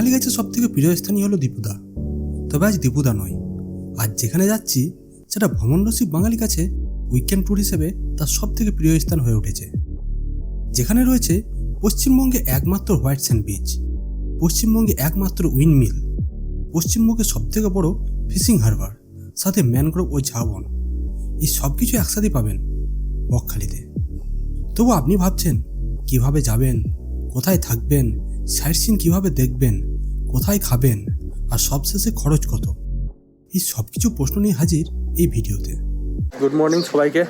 বকখালি গাছের সব থেকে প্রিয় স্থানই হলো দীপুদা। তবে আজ দীপুদা নয়, আজ যেখানে যাচ্ছি সেটা ভ্রমণরসিক বাঙালি কাছে উইকেন্ড ট্যুর হিসেবে তার সব থেকে প্রিয় স্থান হয়ে উঠেছে। যেখানে রয়েছে পশ্চিমবঙ্গে একমাত্র হোয়াইট স্যান্ড বিচ, পশ্চিমবঙ্গে একমাত্র উইন্ডমিল, পশ্চিমবঙ্গের সবথেকে বড় ফিশিং হারবার, সাথে ম্যানগ্রোভ ও ঝাউ বন। এই সব কিছু একসাথে পাবেন বকখালিতে। তবু আপনি ভাবছেন কিভাবে যাবেন, কোথায় থাকবেন, সাইট সিন কীভাবে দেখবেন, কোথায় খাবেন, আর সবশেষে খরচ কত, এই সব কিছু প্রশ্ন নিয়ে হাজির এই ভিডিওতে। গুড মর্নিং সবাইকে।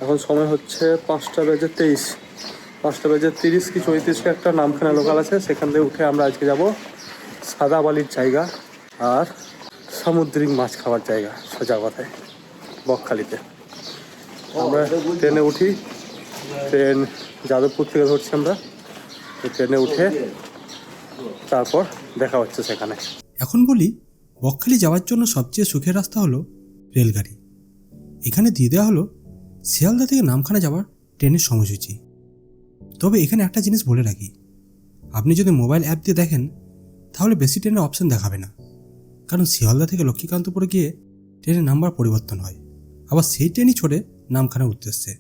এখন সময় হচ্ছে 5:23, 5:30 কি 34 একটা নামখানা লোকাল আছে, সেখান থেকে উঠে আমরা আজকে যাব সাদা বালির জায়গা আর সামুদ্রিক মাছ খাওয়ার জায়গা, সোজা কথায় বকখালিতে। আমরা ট্রেনে উঠি, ট্রেন যাদবপুর থেকে ধরছি আমরা। ট্রেনে উঠে তারপর দেখা হচ্ছে সেখানে। এখন বলি, বকখালি যাওয়ার জন্য সবচেয়ে সুখের রাস্তা হলো রেলগাড়ি। এখানে দিয়ে দেওয়া হলো শিয়ালদা থেকে নামখানা যাওয়ার ট্রেনের সময়সূচি। তবে এখানে একটা জিনিস বলে রাখি, আপনি যদি মোবাইল অ্যাপ দিয়ে দেখেন তাহলে বেশি ট্রেনের অপশন দেখাবে না, কারণ শিয়ালদা থেকে লক্ষ্মীকান্তপুরে গিয়ে ট্রেনের নাম্বার পরিবর্তন হয়, আবার সেই ট্রেনই ছড়ে নামখানার উদ্দেশ্যে।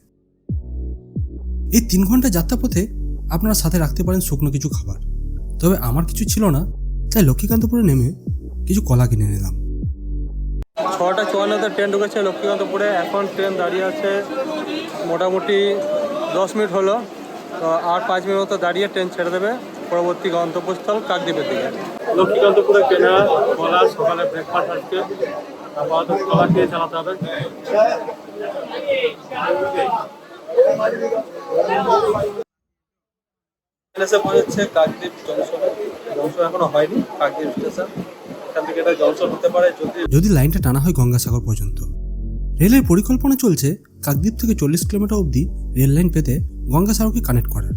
এই 3 ঘন্টা যাত্রাপথে আপনারা সাথে রাখতে পারেন শুকনো কিছু খাবার। তবে আমার কিছু ছিল না, তাই লক্ষ্মীকান্তপুরে নেমে কিছু কলা কিনে নিলাম। 6:54 ট্রেন ঢুকেছে লক্ষ্মীকান্তপুরে। এখন ট্রেন দাঁড়িয়ে আছে মোটামুটি 10 মিনিট হলো, তো আর 5 মিনিট মতো দাঁড়িয়ে ট্রেন ছেড়ে দেবে পরবর্তী গন্তব্যস্থল কাকদ্বীপের দিকে। লক্ষ্মীকান্তপুরে কেনা কলা, সকালে ব্রেকফাস্ট আজকে, আপাতত কলা খেয়ে চালাতে হবে। এসে পৌঁছেছে কাকদ্বীপ জংশন। জংশন এখনো হয়নি, কাকদ্বীপ স্টেশন। এখান থেকে এটা জংশন হতে পারে যদি লাইনটা টানা হয় গঙ্গাসাগর পর্যন্ত। রেলের পরিকল্পনা চলছে কাকদ্বীপ থেকে 40 কিলোমিটার অবধি রেল লাইন পেতে গঙ্গাসাগরকে কানেক্ট করার।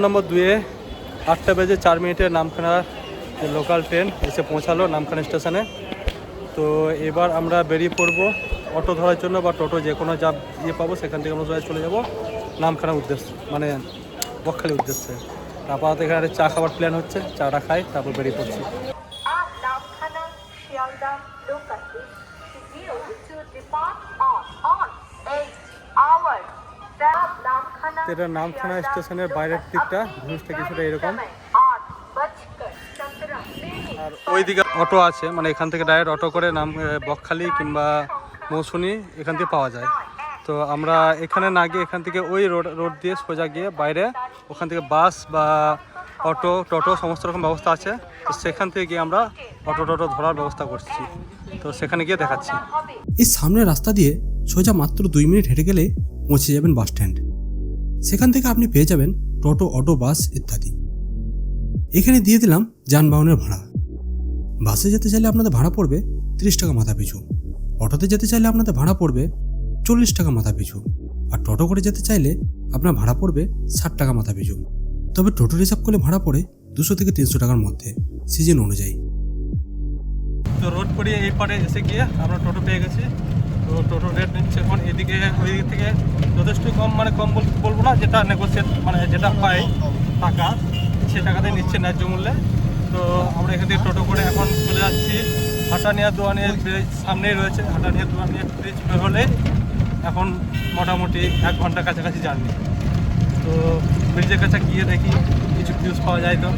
নম্বর 2-এ 8:04 নামখানার লোকাল ট্রেন এসে পৌঁছালো নামখানা স্টেশনে। তো এবার আমরা বেরিয়ে পড়বো অটো ধরার জন্য, বা টোটো যে কোনো যা পাবো সেখান থেকে আমরা চলে যাবো নামখানার উদ্দেশ্যে, মানে বকখালির উদ্দেশ্যে। আপাতত এখানে চা খাবার প্ল্যান হচ্ছে, চাটা খাই তারপর বেরিয়ে পড়ছি। এটা নামখানা স্টেশনের বাইরের দিকটা, জিনিসটা কিছুটা এরকম। আর ওইদিকে অটো আছে, মানে এখান থেকে ডাইরেক্ট অটো করে বকখালি কিংবা মৌসুনি এখান থেকে পাওয়া যায়। তো আমরা এখানে না গিয়ে এখান থেকে ওই রোড দিয়ে সোজা গিয়ে বাইরে ওখান থেকে বাস বা অটো টোটো সমস্ত রকম ব্যবস্থা আছে। তো সেখান থেকে গিয়ে আমরা অটো টোটো ধরার ব্যবস্থা করছি, তো সেখানে গিয়ে দেখাচ্ছি। এই সামনের রাস্তা দিয়ে সোজা মাত্র 2 মিনিট হেঁটে গেলে পৌঁছে যাবেন বাস স্ট্যান্ড। সেখান থেকে আপনি পেয়ে যাবেন টোটো, অটো, বাস ইত্যাদি। এখানে দিয়ে দিলাম যানবাহনের ভাড়া। বাসে যেতে চাইলে আপনাদের ভাড়া পড়বে 30 টাকা মাথা পিছু, অটোতে যেতে চাইলে আপনাদের ভাড়া পড়বে 40 টাকা মাথা পিছু, আর টোটো করে যেতে চাইলে আপনার ভাড়া পড়বে 60 টাকা মাথা পিছু। তবে টোটোর হিসাব করলে ভাড়া পড়ে 200 থেকে 300 টাকার মধ্যে সিজন অনুযায়ী। তো রোড পেরিয়ে এই পারে এসে গিয়ে আমরা টোটো পেয়ে গেছি। তো টোটো রেট নিচ্ছে এখন এদিকে ওই দিক থেকে যথেষ্ট কম, মানে কম বলবো না, যেটা নেগোসিয়েট মানে যেটা পাই টাকা সে টাকাতে নিচ্ছে ন্যায্য মূল্যে। তো আমরা এখান থেকে টোটো করে এখন চলে যাচ্ছি হাটানিয়া দোয়ানিয়া ব্রিজ, সামনেই রয়েছে হাটানিয়া দোয়ানিয়া ব্রিজ। বের হলে এখন মোটামুটি 1 ঘন্টা কাছাকাছি জার্নি। তো ব্রিজের কাছে গিয়ে দেখি কিছু ভিউজ পাওয়া যায়, তো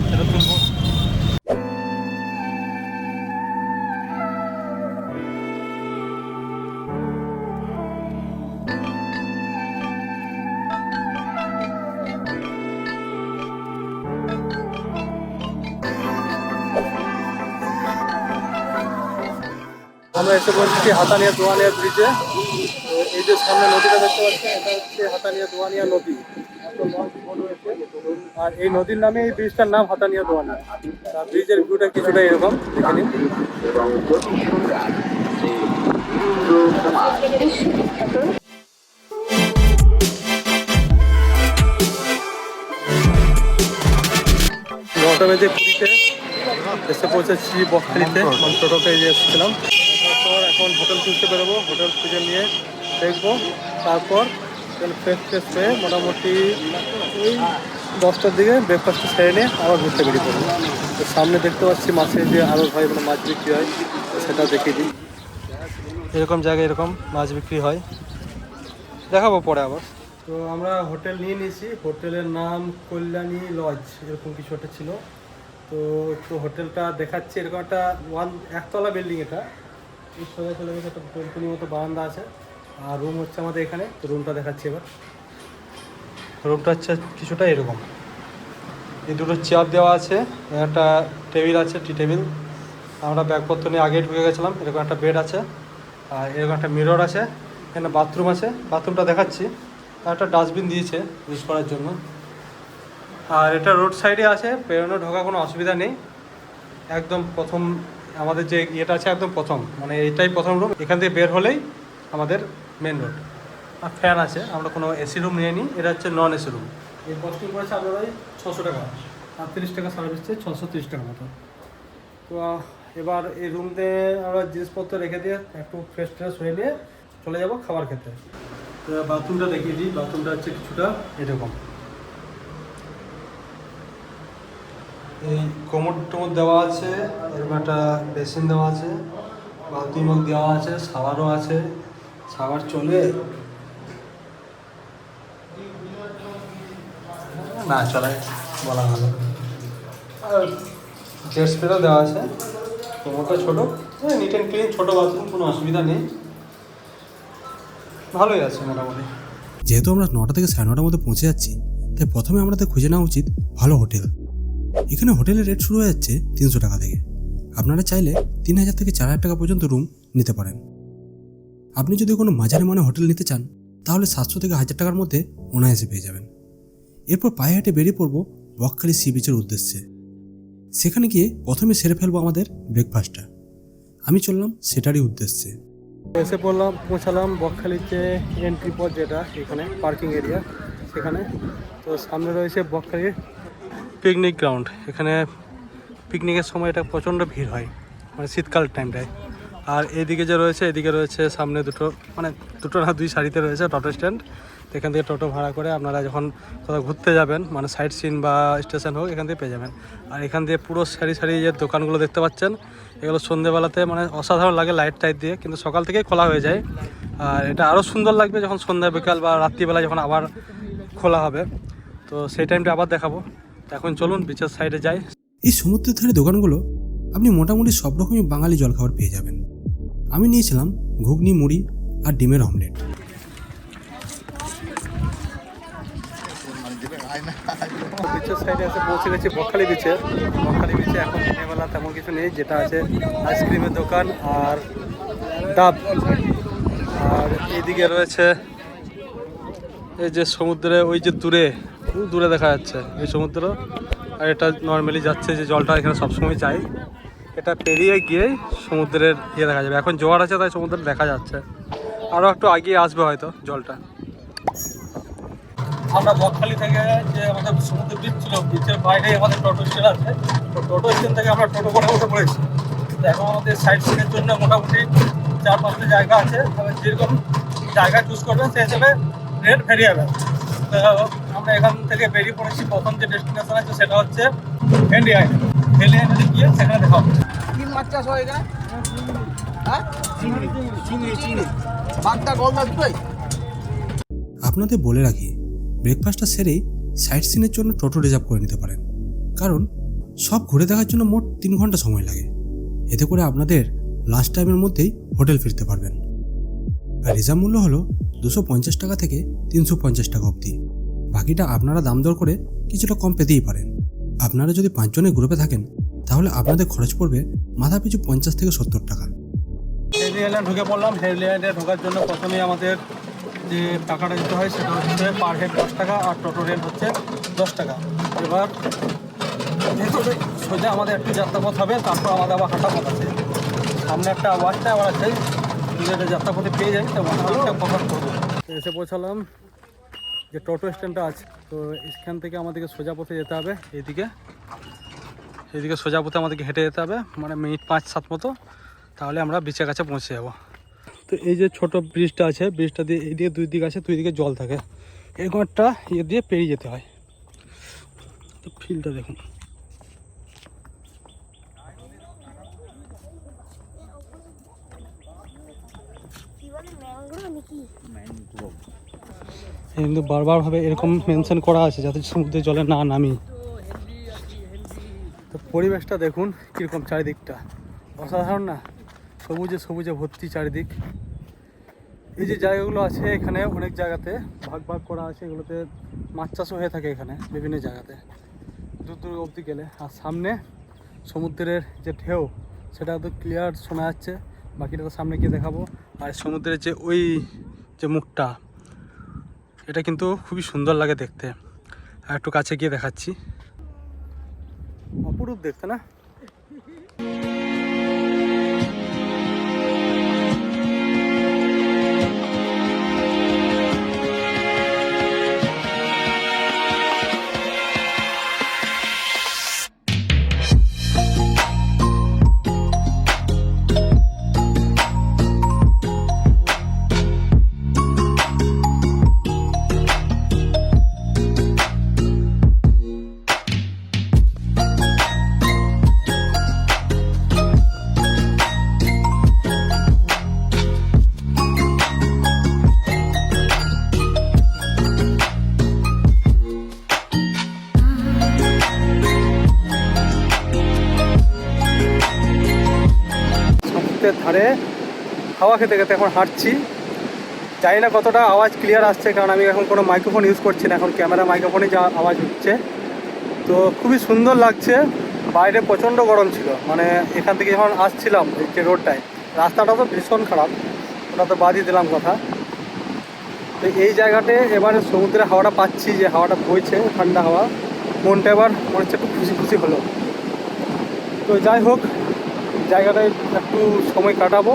সেটা তুলবো। আমরা এসে পৌঁছেছি হাটানিয়া দোয়ানিয়া ব্রিজে। এই যে সামনে নদীটা দেখতে পাচ্ছেন, এটা হচ্ছে হাটানিয়া দোয়ানিয়া নদী। আর এই নদীর নামে এই ব্রিজটার নাম হাটানিয়া দোয়ানিয়া। আর ব্রিজের ভিউটা কিছুটা এরকম দেখে নিন। নটা বেজে 20-তে এসে পৌঁছেছি বকখালিতে, টোটোতে যে এসেছিলাম। তারপর এখন হোটেল খুঁজতে বেরোবো, হোটেল খুঁজে নিয়ে দেখবো। তারপর ফ্রেশ হয়ে মোটামুটি ওই 10টার দিকে ব্রেকফাস্টটা সেরে নিয়ে আবার ঘুরতে বেরিয়ে পড়বো। তো সামনে দেখতে পাচ্ছি মাছের যে আরও হয় মানে মাছ বিক্রি হয়, তো সেটা দেখিয়ে দিই। এরকম জায়গায় এরকম মাছ বিক্রি হয়, দেখাবো পরে আবার। তো আমরা হোটেল নিয়ে নিয়েছি, হোটেলের নাম কল্যাণী লজ এরকম কিছু একটা ছিল। তো একটু হোটেলটা দেখাচ্ছি, এরকম একটা একতলা বিল্ডিং, এটা এই সোজা চলে গেছে, একটা বেলকনির মতো বারান্দা আছে, আর রুম হচ্ছে আমাদের এখানে। তো রুমটা দেখাচ্ছি এবার। রুমটা হচ্ছে কিছুটা এরকম, এই দুটো চেয়ার দেওয়া আছে, একটা টেবিল আছে, টি টেবিল। আমরা ব্যাগপত্র নিয়ে আগেই ঢুকে গেছিলাম। এরকম একটা বেড আছে, আর এরকম একটা মিরর আছে, এখানে বাথরুম আছে, বাথরুমটা দেখাচ্ছি। আর একটা ডাস্টবিন দিয়েছে ইউজ করার জন্য। আর এটা রোড সাইডে আছে, বেরোনো ঢোকা কোনো অসুবিধা নেই। একদম প্রথম আমাদের যে ইয়েটা আছে একদম প্রথম, মানে এইটাই প্রথম রুম, এখান থেকে বের হলেই আমাদের মেন রোড। আর ফ্যান আছে, আমরা কোনো এসি রুম নিয়ে নিই, এটা হচ্ছে নন এসি রুম। এই কস্টিং করেছে আপনারা 600 টাকা, আর 30 টাকা সার্ভিস চাই, 630 টাকা মতো। তো এবার এই রুমতে আমরা জিনিসপত্র রেখে দিয়ে একটু ফ্রেশ ট্রেশ হয়ে নিয়ে চলে যাব খাবার খেতে। তো বাথরুমটা দেখিয়ে দিই, বাথরুমটা হচ্ছে কিছুটা এরকম। এই কোমর টোমর দেওয়া আছে, এরকম একটা বেসিন দেওয়া আছে, বাথরুম দেওয়া আছে, শাওয়ারও আছে, শাওয়ার চলে না চলে বলা ভালো। আর জেট স্প্রেও দেওয়া আছে, কোমরটা ছোটো, নিট অ্যান্ড ক্লিন, ছোটো বাথরুম, কোনো অসুবিধা নেই, ভালোই আছে মোটামুটি। যেহেতু আমরা 9টা থেকে 9:30টার মধ্যে পৌঁছে যাচ্ছি, তাই প্রথমে আমাদের খুঁজে নেওয়া উচিত ভালো হোটেল। এখানে হোটেলের রেট শুরু হয়ে যাচ্ছে 300 টাকা থেকে। আপনারা চাইলে 3000 থেকে 4000 টাকা পর্যন্ত রুম নিতে পারেন। আপনি যদি কোনো মাঝারি মানের হোটেল নিতে চান, তাহলে 700 থেকে 1000 টাকার মধ্যে অনায়াসে পেয়ে যাবেন। এরপর পায়ে হেঁটে বেরিয়ে পড়বো বকখালি সি বিচের উদ্দেশ্যে। সেখানে গিয়ে প্রথমে সেরে ফেলবো আমাদের ব্রেকফাস্টটা। আমি চললাম সেটারই উদ্দেশ্যে। এসে পৌঁছালাম বকখালিতে এন্ট্রি পথ, যেটা এখানে পার্কিং এরিয়া সেখানে। তো সামনে রয়েছে বকখালি পিকনিক গ্রাউন্ড। এখানে পিকনিকের সময় এটা প্রচণ্ড ভিড় হয়, মানে শীতকাল টাইমটায়। আর এদিকে যে রয়েছে, এদিকে রয়েছে সামনে দুটো না 2 সারিতে রয়েছে টোটো স্ট্যান্ড। তো এখান থেকে টোটো ভাড়া করে আপনারা যখন কোথাও ঘুরতে যাবেন, মানে সাইট সিন বা স্টেশন হোক, এখান থেকে পেয়ে যাবেন। আর এখান দিয়ে পুরো সারি সারি যে দোকানগুলো দেখতে পাচ্ছেন, এগুলো সন্ধ্যেবেলাতে মানে অসাধারণ লাগে লাইট টাইট দিয়ে, কিন্তু সকাল থেকেই খোলা হয়ে যায়। আর এটা আরও সুন্দর লাগবে যখন সন্ধ্যা বিকাল বা রাত্রিবেলা যখন আবার খোলা হবে, তো সেই টাইমটা আবার দেখাবো। এখন চলুন বিচের সাইডে যাই। এই সমুদ্রের ধারে দোকানগুলো আপনি মোটামুটি সব রকমই বাঙালি জলখাবার পেয়ে যাবেন। আমি নিয়েছিলাম ঘুগনি, মুড়ি আর ডিমের অমলেট। বিচের সাইডে এসে পৌঁছে গেছি বকখালি বিচে। বকখালি বিচে এখন দিনের বেলা তেমন কিছু নেই, যেটা আছে আইসক্রিমের দোকান আর ডাব। আর এইদিকে রয়েছে এই যে সমুদ্রে, ওই যে দূরে দূরে দেখা যাচ্ছে এই সমুদ্র। আর এটা নর্মালি যাচ্ছে যে জলটা এখানে সবসময় যায়, এটা পেরিয়ে গিয়েই সমুদ্রের ইয়ে দেখা যাবে। এখন জোয়ার আছে তাই সমুদ্র দেখা যাচ্ছে, আরও একটু আগিয়ে আসবে হয়তো জলটা। আমরা বকখালি থেকে যে আমাদের সমুদ্র বিচ ছিল, বিচের বাইরে আমাদের টোটো স্ট্যান্ড আছে। তো টোটো স্ট্যান্ড থেকে আমরা টোটো করে উঠে পড়েছি। তো এখন আমাদের সাইড সিনের জন্য মোটামুটি 4-5টা জায়গা আছে, এবার যেরকম জায়গা চুজ করবেন সেই হিসেবে রেট ভেরিয়ে যাবে। তো আমরা এখান থেকে বেরিয়ে পড়েছি। প্রথম যে ডেস্টিনেশন আছে সেটা হচ্ছে হেনরি আইল্যান্ড। হেনরি আইল্যান্ডে গিয়ে সেখানে দেখা হবে। কি মাছ চাষ হয় এখানে? হ্যাঁ, চিংড়ি বাগদা গলদা দুটোই। আপনাদের বলে রাখি, ব্রেকফাস্টটা সেরেই সাইট সিনের জন্য টোটো রিজার্ভ করে নিতে পারেন, কারণ সব ঘুরে দেখার জন্য মোট 3 ঘন্টা সময় লাগে। এতে করে আপনাদের লাঞ্চ টাইমের মধ্যেই হোটেল ফিরতে পারবেন। আর রিজার্ভ মূল্য হলো 250 টাকা থেকে 350 টাকা অবধি। বাকিটা আপনারা দাম দর করে কিছুটা কম পেতেই পারেন। আপনারা যদি 5 জনের গ্রুপে থাকেন, তাহলে আপনাদের খরচ পড়বে মাথা পিছু 50 থেকে 70 টাকা। হেনরি আইল্যান্ড ঢুকে পড়লাম। হেনরি আইল্যান্ডে ঢোকার জন্য প্রথমেই আমাদের যে টাকাটা দিতে হয় সেটা হচ্ছে পার হেড 10 টাকা, আর টোটো রেন্ট হচ্ছে 10 টাকা। এবার ভেতরে সোজা আমাদের একটু যাত্রাপথ হবে, তারপর আমাদের আবার হাঁটা পথ আছে। সামনে একটা ওয়াচ টাওয়ার আছে, যদি একটা যাত্রাপথে পেয়ে যাই তো ওয়াচটা কভার করবো। এসে পৌঁছালাম যে টোটো স্ট্যান্ডটা আছে। তো এখান থেকে আমাদেরকে সোজা পথে যেতে হবে, এইদিকে সোজা পথে আমাদেরকে হেঁটে যেতে হবে, মানে মিনিট 5-7 মতো, তাহলে আমরা বিচের কাছে পৌঁছে যাবো। তো এই যে ছোট ব্রিজটা আছে, ব্রিজটা দিয়ে এইদিকে 2 দিক আছে, 2 দিকে জল থাকে, এরকম একটা ইয়ে দিয়ে পেরিয়ে যেতে হয়। ফিলটা দেখুন। কিন্তু বারবার ভাবে এরকম মেনশন করা আছে যাতে সমুদ্রের জলে না নামি। তো পরিবেশটা দেখুন কীরকম, চারিদিকটা অসাধারণ না, সবুজে সবুজে ভর্তি চারিদিক। এই যে জায়গাগুলো আছে এখানে অনেক জায়গাতে ভাগ ভাগ করা আছে, এগুলোতে মাছ চাষও হয়ে থাকে এখানে বিভিন্ন জায়গাতে দূর দূর অবধি গেলে। আর সামনে সমুদ্রের যে ঢেউ সেটা তো ক্লিয়ার শোনা যাচ্ছে, বাকিটা তো সামনে গিয়ে দেখাবো। আর সমুদ্রের যে ওই যে মুখটা, এটা কিন্তু খুবই সুন্দর লাগে দেখতে। আর একটু কাছে গিয়ে দেখাচ্ছি, অপরূপ দেখতে না? সমুদ্রের ধারে হাওয়া খেতে খেতে এখন হাঁটছি। জানি না কতটা আওয়াজ ক্লিয়ার আসছে, কারণ আমি এখন কোনো মাইক্রোফোন ইউজ করছি না, এখন ক্যামেরা মাইক্রোফোনে যা আওয়াজ হচ্ছে। তো খুবই সুন্দর লাগছে। বাইরে প্রচণ্ড গরম ছিল, মানে এখান থেকে যখন আসছিলাম এই যে রোডটায়, রাস্তাটা তো ভীষণ খারাপ, ওটা তো বাদই দিলাম কথা। তো এই জায়গাতে এবারে সমুদ্রের হাওয়াটা পাচ্ছি, যে হাওয়াটা বইছে ঠান্ডা হাওয়া, মনটা এবার মনে হচ্ছে একটু খুশি খুশি হলো। তো যাই হোক, জায়গাটায় একটু সময় কাটাবো,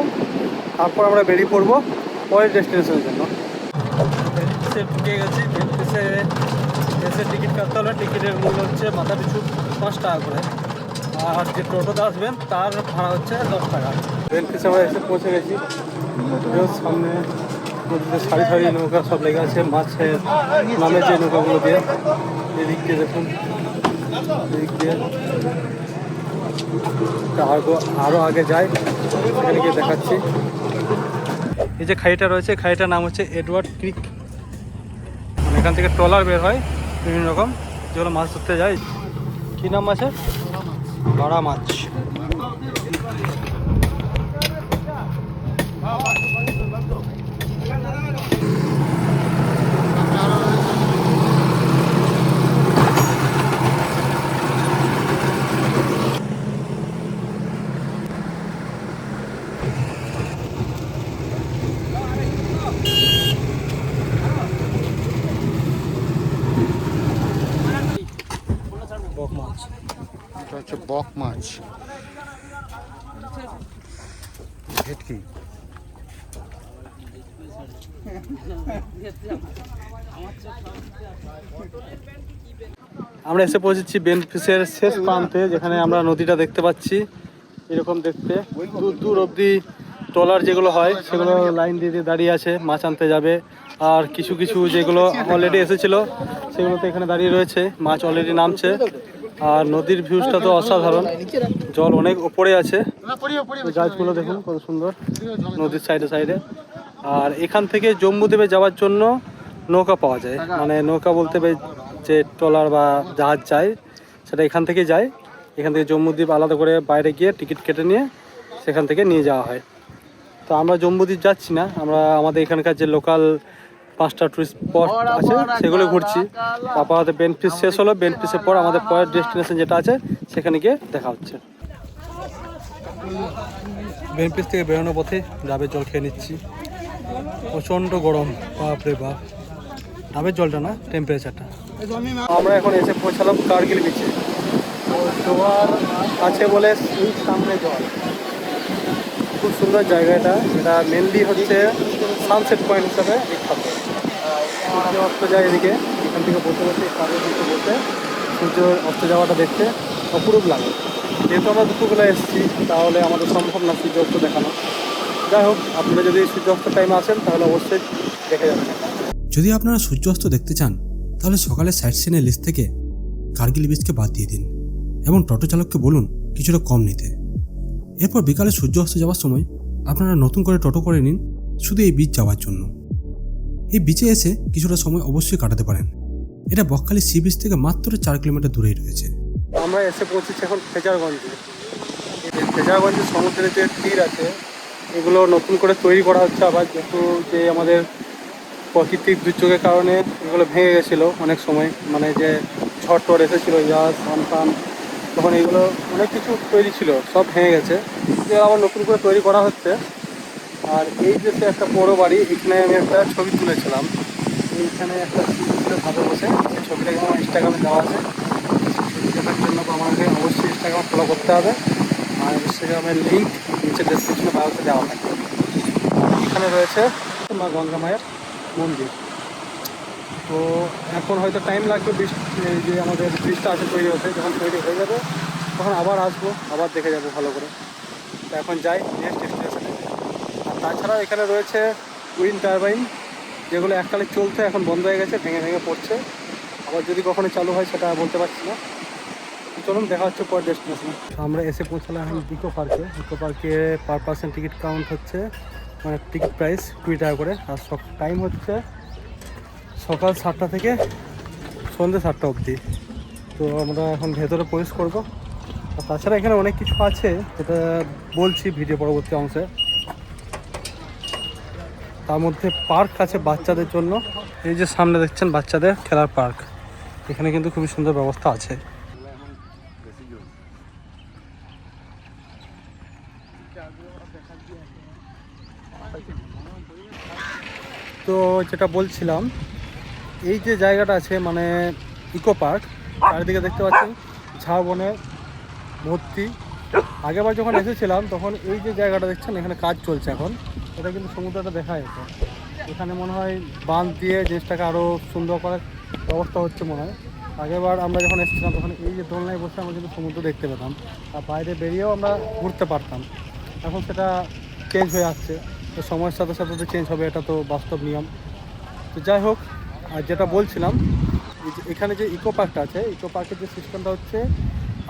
তারপর আমরা বেরিয়ে পড়বো পরের ডেস্টিনেশনের জন্য। ঢুকে গেছি বেনফিসে, এসে টিকিট কাটতে হলে টিকিটের মূল্য হচ্ছে মাথা পিছু 5 টাকা করে, আর যে টোটোতে আসবেন তার ভাড়া হচ্ছে 10 টাকা। বেনফিসে আমরা এসে পৌঁছে গেছি। সামনে নদীতে সারি সারি নৌকা সব লেগে আছে, মাছের নামের যে নৌকাগুলো দিয়ে। এদিক দিয়ে দেখুন, এদিক দিয়ে আরও আগে যায়, এখানে গিয়ে দেখাচ্ছি। এই যে খাইটা রয়েছে, খাইটার নাম হচ্ছে এডওয়ার্ড ক্রিক। মানে এখান থেকে ট্রলার বের হয় বিভিন্ন রকম, যেগুলো মাছ ধরতে যায়। কী নাম আছে? বাড়া মাছ। বক মাছ, এটা হচ্ছে বক মাছ। ভেটকি। আমরা এসে পৌঁছেছি বেনফিসের শেষ প্রান্তে, যেখানে আমরা নদীটা দেখতে পাচ্ছি এরকম দেখতে। দূর দূর অবধি ট্রলার যেগুলো হয় সেগুলো লাইন দিয়ে দিয়ে দাঁড়িয়ে আছে, মাছ আনতে যাবে। আর কিছু কিছু যেগুলো অলরেডি এসেছিলো সেগুলোতে এখানে দাঁড়িয়ে রয়েছে, মাছ অলরেডি নামছে। আর নদীর ভিউজটা তো অসাধারণ, জল অনেক ওপরে আছে, গাছগুলো দেখুন কত সুন্দর নদীর সাইডে সাইডে। আর এখান থেকে জম্বুদ্বীপে যাওয়ার জন্য নৌকা পাওয়া যায়, মানে নৌকা বলতে যে ট্রলার বা জাহাজ যায় সেটা এখান থেকে যায়। এখান থেকে জম্বুদ্বীপ আলাদা করে বাইরে গিয়ে টিকিট কেটে নিয়ে সেখান থেকে নিয়ে যাওয়া হয়। তো আমরা জম্বুদ্বীপ যাচ্ছি না, আমরা আমাদের এখানকার যে লোকাল 5টা টুরিস্ট স্পট আছে সেগুলো ঘুরছি। আপাতত বেনফিস শেষ হলো, বেনফিসের পর আমাদের পরের ডেস্টিনেশন যেটা আছে সেখানে গিয়ে দেখা হচ্ছে। বেনফিস থেকে বেরোনোর পথে ডাবের জল খেয়ে নিচ্ছি, প্রচণ্ড গরম, বাপরে বাপ। ডাবের জলটা না, টেম্পারেচারটা। আমরা এখন এসে পৌঁছালাম কার্গিল বিচে। জোয়ার আছে বলে এই সামনে জল, খুব সুন্দর জায়গা এটা। এটা মেনলি হচ্ছে সানসেট পয়েন্ট হিসাবে বিখ্যাত। সূর্য অস্ত যায় এদিকে, এখান থেকে বসে বসে কার্গিল বিচে বসে সূর্য অস্ত যাওয়াটা দেখতে অপরূপ লাগে। যেহেতু আমরা দুপুরবেলা এসেছি, তাহলে আমাদের সম্ভব না সূর্য অস্ত দেখানো। যাই হোক, আপনারা যদি সূর্যাস্ত টাইমে আসেন তাহলে অবশ্যই দেখে যাবেন। যদি আপনারা সূর্যাস্ত দেখতে চান, তাহলে সকালে সাইট সিনের লিস্ট থেকে কার্গিল বীচকে বাদ দিয়ে দিন এবং টোটো চালককে বলুন কিছুটা কম নিতে। এরপর বিকালে সূর্য অস্ত যাওয়ার সময় আপনারা নতুন করে টোটো করে নিন শুধু এই বীচ যাওয়ার জন্য। এই বিচে এসে কিছুটা সময় অবশ্যই কাটাতে পারেন। এটা বকখালি সি বিচ থেকে মাত্র 4 কিলোমিটার দূরেই রয়েছে। আমরা এসে পৌঁছেছি এখন ফেজারগঞ্জে। ফেজারগঞ্জের সমুদ্রের যে তীর আছে এগুলো নতুন করে তৈরি করা হচ্ছে আবার, যেহেতু যে আমাদের প্রাকৃতিক দুর্যোগের কারণে এগুলো ভেঙে গেছিলো অনেক সময়, মানে যে ঝড় টড় এসেছিলো, জাহাজ ফান, তখন এগুলো অনেক কিছু তৈরি ছিল, সব ভেঙে গেছে, এগুলো আবার নতুন করে তৈরি করা হচ্ছে। আর এই যে একটা বড় বাড়ি, এখানে আমি একটা ছবি তুলেছিলাম, এইখানে একটা ভাবে বসে সেই ছবিটাকে আমার ইনস্টাগ্রামে দেওয়া আছে। ছবি দেখার জন্য আমাকে অবশ্যই ইনস্টাগ্রাম ফলো করতে হবে, আর ইনস্টাগ্রামের লিঙ্ক নিচে ডেসক্রিপশনে বায়োতে দেওয়া থাকবে। এখানে রয়েছে মা গঙ্গা মায়ের মন্দির। তো এখন হয়তো টাইম লাগবে এই যে আমাদের ব্রিজটা আছে তৈরি হতে, যখন তৈরি হয়ে যাবে তখন আবার আসবো, আবার দেখে যাবো ভালো করে। তো এখন যাই নেক্সট স্টেশনে। আর তাছাড়াও এখানে রয়েছে উইন্ড টারবাইন, যেগুলো এককালে চলতে এখন বন্ধ হয়ে গেছে, ভেঙে ভেঙে পড়ছে, আবার যদি কখনো চালু হয় সেটা বলতে পারছি না। চলুন দেখা হচ্ছে পর ডেস্টিনেশনে। আমরা এসে পৌঁছালাম এখন ইকো পার্কে। ইকো পার্কে পার পার্সন টিকিট কাউন্ট হচ্ছে, মানে টিকিট প্রাইস 20 টাকা করে। আর সব টাইম হচ্ছে সকাল 7টা থেকে সন্ধ্যে 7টা অবধি। তো আমরা এখন ভেতরে প্রবেশ করবো। আর তাছাড়া এখানে অনেক কিছু আছে যেটা বলছি ভিডিও পরবর্তী অংশে। তার মধ্যে পার্ক আছে বাচ্চাদের জন্য, এই যে সামনে দেখছেন বাচ্চাদের খেলার পার্ক, এখানে কিন্তু খুবই সুন্দর ব্যবস্থা আছে। তো যেটা বলছিলাম, এই যে জায়গাটা আছে মানে ইকো পার্ক, চারিদিকে দেখতে পাচ্ছেন ঝাউ বনে ভর্তি। আগেবার যখন এসেছিলাম তখন এই যে জায়গাটা দেখছেন এখানে কাজ চলছে এখন, এটা কিন্তু সমুদ্রটা দেখা যেত। এখানে মনে হয় বাঁধ দিয়ে জিনিসটাকে আরও সুন্দর করার ব্যবস্থা হচ্ছে মনে হয়। আগেবার আমরা যখন এসেছিলাম তখন এই যে দোলনায় বসে আমরা কিন্তু সমুদ্র দেখতে পেতাম, আর বাইরে বেরিয়েও আমরা ঘুরতে পারতাম। এখন সেটা চেঞ্জ হয়ে আসছে, তো সময়ের সাথে সাথে তো চেঞ্জ হবে, এটা তো বাস্তব নিয়ম। তো যাই হোক, আর যেটা বলছিলাম, এখানে যে ইকো পার্কটা আছে, ইকো পার্কের যে সিস্টেমটা হচ্ছে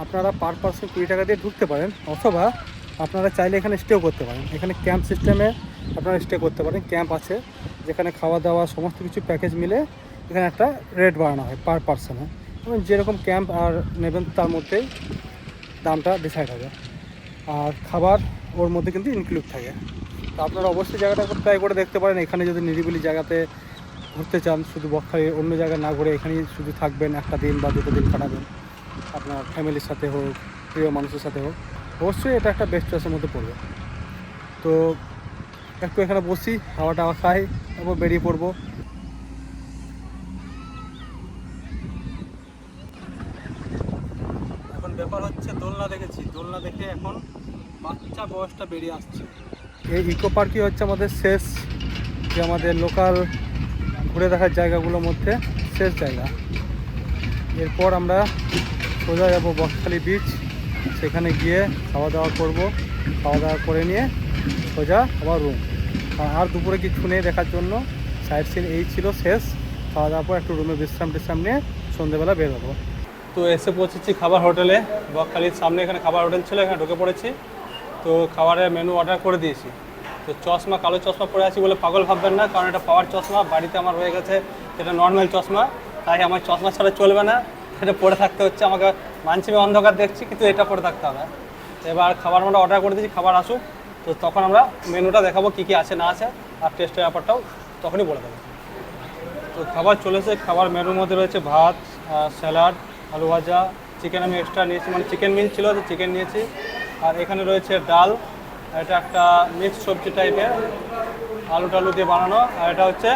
আপনারা পার পার্সন 20 টাকা দিয়ে ঢুকতে পারেন, অথবা আপনারা চাইলে এখানে স্টেও করতে পারেন। এখানে ক্যাম্প সিস্টেমে আপনারা স্টে করতে পারেন, ক্যাম্প আছে যেখানে খাওয়া দাওয়া সমস্ত কিছু প্যাকেজ মিলে এখানে একটা রেট বাড়ানো হয় পার পার্সনে, এবং যেরকম ক্যাম্প আর নেবেন তার মধ্যেই দামটা ডিসাইড হবে। আর খাবার ওর মধ্যে কিন্তু ইনক্লুড থাকে। তো আপনারা অবশ্যই জায়গাটা একবার ট্রাই করে দেখতে পারেন। এখানে যদি নিরিবিলি জায়গাতে ঘুরতে চান, শুধু বকখালি অন্য জায়গায় না ঘুরে এখানেই শুধু থাকবেন, একটা দিন বা 2 দিন কাটাবেন আপনার ফ্যামিলির সাথে হোক, প্রিয় মানুষের সাথে হোক, অবশ্যই এটা একটা বেস্ট চয়েসের মধ্যে পড়বে। তো একটু এখানে বসি, হাওয়া টাওয়া খাই, তারপর বেরিয়ে পড়বো। এখন ব্যাপার হচ্ছে দোলনা দেখেছি, দোলনা দেখে এখন বাচ্চা বয়সটা বেরিয়ে আসছে। এই ইকো পার্কই হচ্ছে আমাদের শেষ, যে আমাদের লোকাল ঘুরে দেখার জায়গাগুলোর মধ্যে শেষ জায়গা। এরপর আমরা সোজা যাবো বকখালি বিচ, সেখানে গিয়ে খাওয়া দাওয়া করবো, খাওয়া দাওয়া করে নিয়ে সোজা আবার রুম। আর দুপুরে কিছু নেই দেখার জন্য, সাইড সিন এই ছিল শেষ। খাওয়া দাওয়ার পর একটু রুমে বিশ্রাম নিয়ে সন্ধ্যেবেলা বের হবো। তো এসে পৌঁছেছি খাবার হোটেলে, বকখালির সামনে এখানে খাবার হোটেল ছিল, এখানে ঢুকে পড়েছি। তো খাবারের মেনু অর্ডার করে দিয়েছি। তো চশমা, কালো চশমা পরে আছি বলে পাগল ভাববেন না, কারণ এটা পাওয়ার চশমা, বাড়িতে আমার হয়ে গেছে এটা নর্মাল চশমা, তাই আমার চশমা ছাড়া চলবে না, এটা পরে থাকতে হচ্ছে আমাকে। মানছি আমি অন্ধকার দেখছি, কিন্তু এটা পরে থাকতে হবে। এবার খাবার আমরা অর্ডার করে দিয়েছি, খাবার আসুক, তো তখন আমরা মেনুটা দেখাবো কী কী আছে না আছে, আর টেস্টের ব্যাপারটাও তখনই বলে দেবো। তো খাবার চলেছে, খাবার মেনুর মধ্যে রয়েছে ভাত, স্যালাড, আলু ভাজা, চিকেন আমি এক্সট্রা নিয়েছি, মানে চিকেন মিল ছিল তো চিকেন নিয়েছি। আর এখানে রয়েছে ডাল, এটা একটা মিক্সড সবজি টাইপের, আলু টালু দিয়ে বানানো, আর এটা হচ্ছে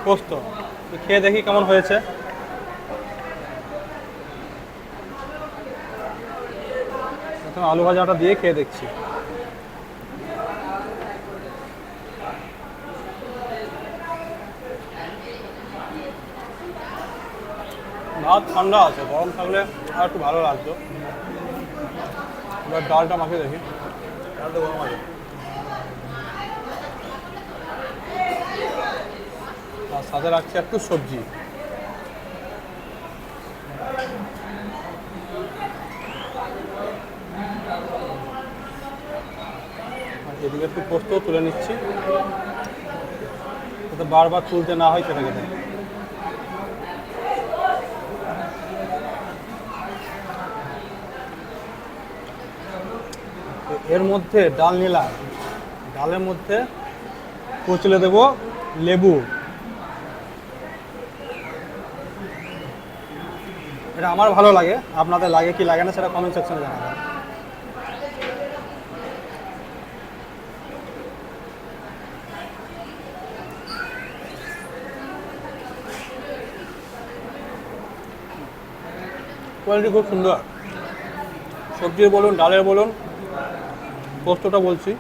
পোস্ত। তো খেয়ে দেখি কেমন হয়েছে। এখন আলু ভাজাটা দিয়ে খেয়ে দেখছি। ভাত ঠান্ডা আছে, গরম থাকলে আর একটু ভালো লাগতো। এবার ডালটা মাখিয়ে দেখি, ডালটা গরম আছে। আর সাথে রাখছি একটু সবজি। এদিকে একটু পোস্ত তুলে নিচ্ছি, যাতে বারবার তুলতে না হয় কেটে কেটে। এর মধ্যে ডাল নিলাম, ডালের মধ্যে কুচলে দেবো লেবু। এটা আমার ভালো লাগে, আপনাদের লাগে কি লাগে না সেটা কমেন্ট সেকশনে জানাবেন। কোয়ালিটি খুব সুন্দর, সবজির বলুন ডালের বলুন, পোস্তটা বলছি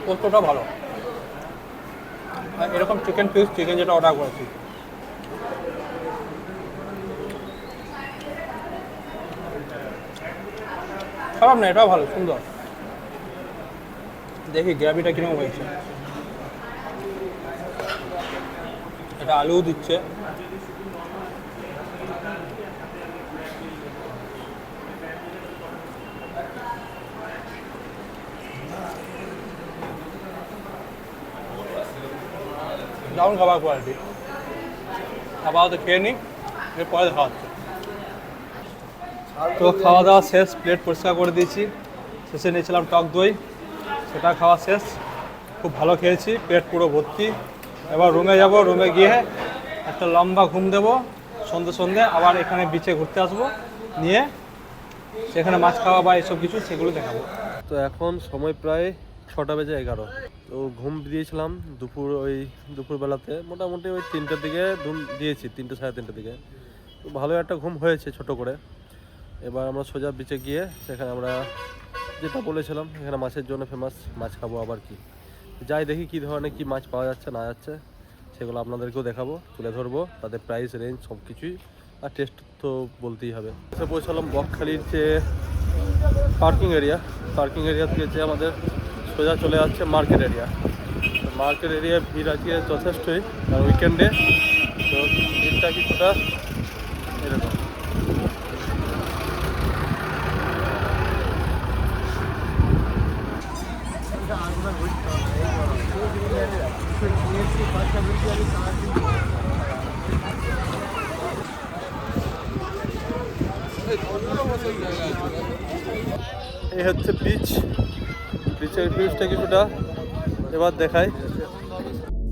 পোস্তটা ভালো। আর এরকম চিকেন পিস, চিকেন যেটা অর্ডার করেছি, খারাপ না, এটাও ভালো সুন্দর। দেখি গ্রেভিটা কিরকম হয়েছে। এটা আলুও দিচ্ছে, দারুণ খাবার কোয়ালিটি। আপাতত খেয়ে নিই, এরপরে দেখা হচ্ছে। তো খাওয়া দাওয়া শেষ, প্লেট পরিষ্কার করে দিয়েছি, শেষে নিয়েছিলাম টক দই, সেটা খাওয়া শেষ। খুব ভালো খেয়েছি, পেট পুরো ভর্তি। এবার রুমে যাব, রুমে গিয়ে একটা লম্বা ঘুম দেবো, সন্ধে সন্ধে আবার এখানে বিচে ঘুরতে আসবো, নিয়ে সেখানে মাছ খাওয়া বা এসব কিছু সেগুলো দেখাবো। তো এখন সময় প্রায় 6:11। তো ঘুম দিয়েছিলাম দুপুরবেলাতে, মোটামুটি ওই 3টার দিকে ঘুম দিয়েছি, 3টে সাড়ে 3টার দিকে। তো ভালো একটা ঘুম হয়েছে ছোট করে। এবার আমরা সোজা বিচে গিয়ে সেখানে আমরা যেটা বলেছিলাম, এখানে মাছের জন্য ফেমাস, মাছ খাবো। আবার কি যাই দেখি কী ধরনের কী মাছ পাওয়া যাচ্ছে না যাচ্ছে, সেগুলো আপনাদেরকেও দেখাবো, তুলে ধরবো, তাদের প্রাইস রেঞ্জ সব কিছুই, আর টেস্ট তো বলতেই হবে। এসে পৌঁছালাম বকখালির যে পার্কিং এরিয়া থেকে যে আমাদের সোজা চলে যাচ্ছে মার্কেট এরিয়া। মার্কেট এরিয়ায় ভিড় আছে যথেষ্টই, আর উইকেন্ডে তো ভিড়টা কিছুটা এরকম। এই হচ্ছে বিচের ভিউজটা কিছুটা এবার দেখায়।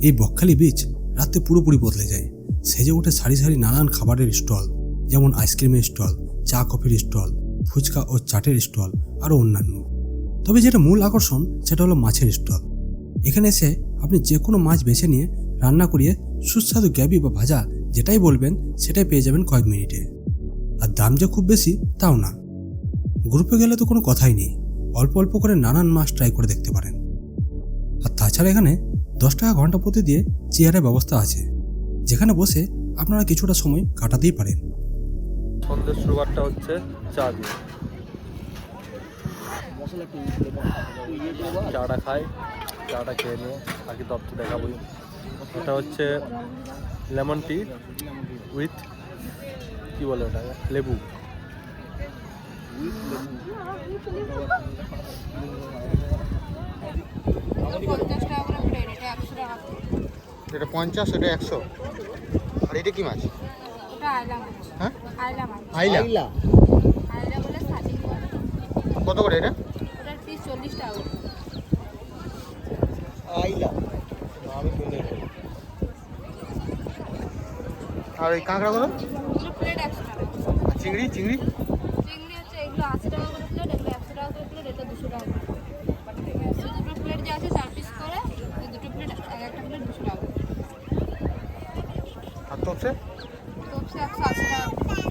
এই বকখালি বিচ রাতে পুরোপুরি বদলে যায়, সেজে ওঠে সারি সারি নানান খাবারের স্টল, যেমন আইসক্রিমের স্টল, চা কফির স্টল, ফুচকা ও চাটের স্টল, আরও অন্যান্য। তবে যেটা মূল আকর্ষণ সেটা হলো মাছের স্টল। এখানে এসে আপনি যে কোনো মাছ বেছে নিয়ে রান্না করিয়ে সুস্বাদু গ্রেভি বা ভাজা যেটাই বলবেন সেটাই পেয়ে যাবেন কয়েক মিনিটে। আর দাম যে খুব বেশি তাও না, গ্রুপে গেলে তো কোনো কথাই নেই, অল্প অল্প করে নানান মাছ ট্রাই করে দেখতে পারেন। আর তাছাড়া এখানে 10 টাকা ঘন্টা প্রতি দিয়ে চেয়ারের ব্যবস্থা আছে, যেখানে বসে আপনারা কিছুটা সময় কাটাতেই পারেন। সন্ধ্যের শুরুটা হচ্ছে চা দিয়ে, চাটা খাই, চাটা খেয়ে নিয়ে বাকি তথ্য দেখাবো। এটা হচ্ছে লেমন টি উইথ কি বলে ওটা, লেবু। এটা 50, এটা 100। আর এটা কি মাছ? এটা আইলা মাছ। হ্যাঁ, আইলা মাছ। আইলা। আইলা বলে স্টার্টিং করে। কত করে এটা? ওটার পিস 40 টাকা করে। আইলা। আর এই কাঁকড়াগুলো? এগুলো প্লেট 100 টাকা। আর চিংড়ি? চিংড়ি হচ্ছে এগুলো 80 টাকা করে প্লেট, এগুলো 100 টাকা করে প্লেট, এটা 200 টাকা করে। দুটো প্লেট যে আছে 4 পিস করে, এই দুটো প্লেট একটা প্লেট 200 টাকা করে। আর তপসে? তপসে 180 টাকা করে।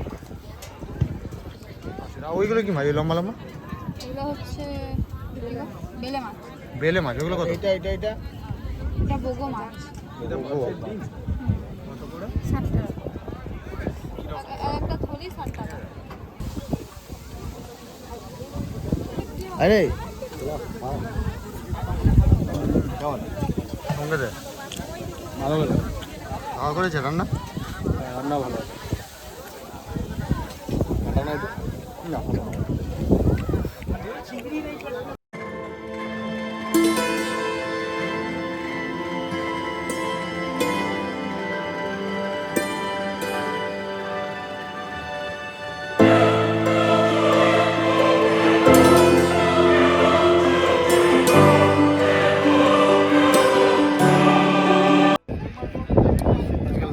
আচ্ছা, ওইগুলো কি মাছ লম্বা লম্বা? এগুলো হচ্ছে বেলে মাছ। বেলে মাছ, ওগুলো কত? এটা এটা বগো মাছ। এটা কত করে? 60 টাকা। একটা থলি 60 টাকা। আরে কেমন সঙ্গে দে ভালো ভালো খাওয়া করেছে রান্না? রান্না ভালো আছে। সাইডে না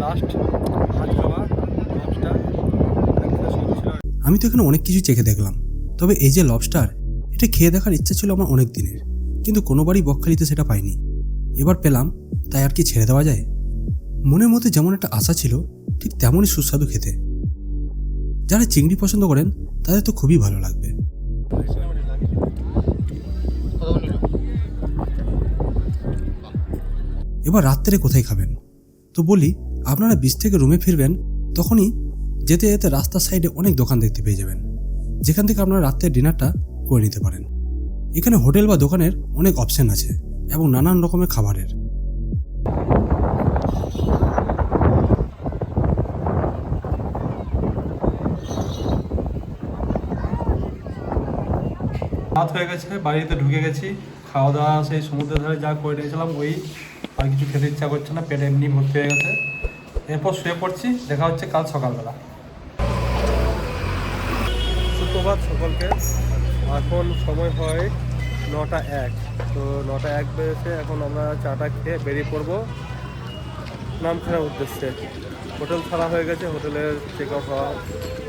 লাস্ট ভাত খাওয়া লবস্টার আমি তো এখানে অনেক কিছু চেখে দেখলাম, তবে এই যে লবস্টার, এটা খেয়ে দেখার ইচ্ছা ছিল আমার অনেক দিনের, কিন্তু কোনোবারই বকখালিতে সেটা পাইনি। এবার পেলাম, তাই আর কি ছেড়ে দেওয়া যায়? মনের মধ্যে যেমন একটা আশা ছিল, ঠিক তেমনই সুস্বাদু খেতে। যারা চিংড়ি পছন্দ করেন তাদের তো খুবই ভালো লাগবে। এবার রাত্রে কোথায় খাবেন? তো বলি, আপনারা বিচ থেকে রুমে ফিরবেন, তখনই যেতে যেতে রাস্তার সাইডে অনেক দোকান দেখতে পেয়ে যাবেন, যেখান থেকে আপনারা রাত্রের ডিনারটা করে নিতে পারেন। এখানে হোটেল বা দোকানের অনেক অপশন আছে এবং নানান রকমের খাবারের। রাত হয়ে গেছে, বাড়িতে ঢুকে গেছি। খাওয়া দাওয়া সেই সমুদ্রের ধারে যা করে নিয়েছিলাম ওই, আর কিছু খেতে ইচ্ছা করছে না, পেটে এমনি ভর্তি হয়ে গেছে। এরপর শুয়ে পড়ছি, দেখা হচ্ছে কাল সকালবেলা। সুপ্রভাত সকলকে। এখন সময় হয় 9:01, তো 9:01 বেজেছে। এখন আমরা চাটা খেয়ে বেরিয়ে পড়বো নামখানার উদ্দেশ্যে। হোটেল ছাড়া হয়ে গেছে, হোটেলের চেক আউট হওয়া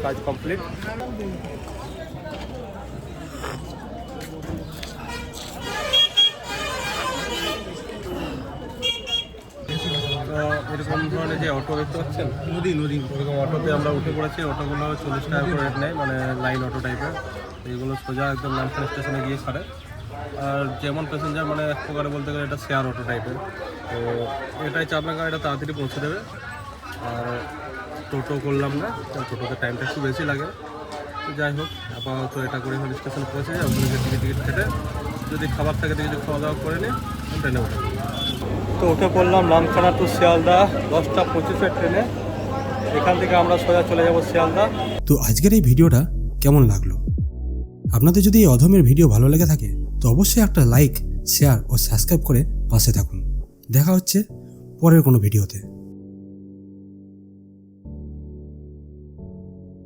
কাজ কমপ্লিট। এরকম ধরনের যে অটো দেখতে পাচ্ছেন, নদী এরকম অটোতে আমরা উঠে পড়েছি। অটোগুলো 40 টাকা করে রেট নেয়, মানে লাইন অটো টাইপের। এইগুলো সোজা একদম নামখানা স্টেশনে গিয়ে ছাড়ে। আর যেমন প্যাসেঞ্জার, মানে এক প্রকারে বলতে গেলে এটা শেয়ার অটো টাইপের। তো এটাই চাপনা গাড়িটা তাড়াতাড়ি পৌঁছে দেবে। আর টোটো করলাম না, টোটোতে টাইমটা একটু বেশি লাগে। তো যাই হোক, আপাতত এটা করে এখন স্টেশন পৌঁছে যায়। ওখানে টিকিট কেটে যদি খাবার থাকে কিছু খাওয়া দাওয়া করে নিয়ে ট্রেনে উঠে। তো উঠে পড়লাম নামখানা টু শিয়ালদা 10:25 ট্রেনে। এখান থেকে আমরা সোজা চলে যাব শিয়ালদা। তো আজকের এই ভিডিওটা কেমন লাগলো? আপনাদের যদি এই অধমের ভিডিও ভালো লেগে থাকে, তো অবশ্যই একটা লাইক, শেয়ার ও সাবস্ক্রাইব করে পাশে থাকুন। দেখা হচ্ছে পরের কোনো ভিডিওতে।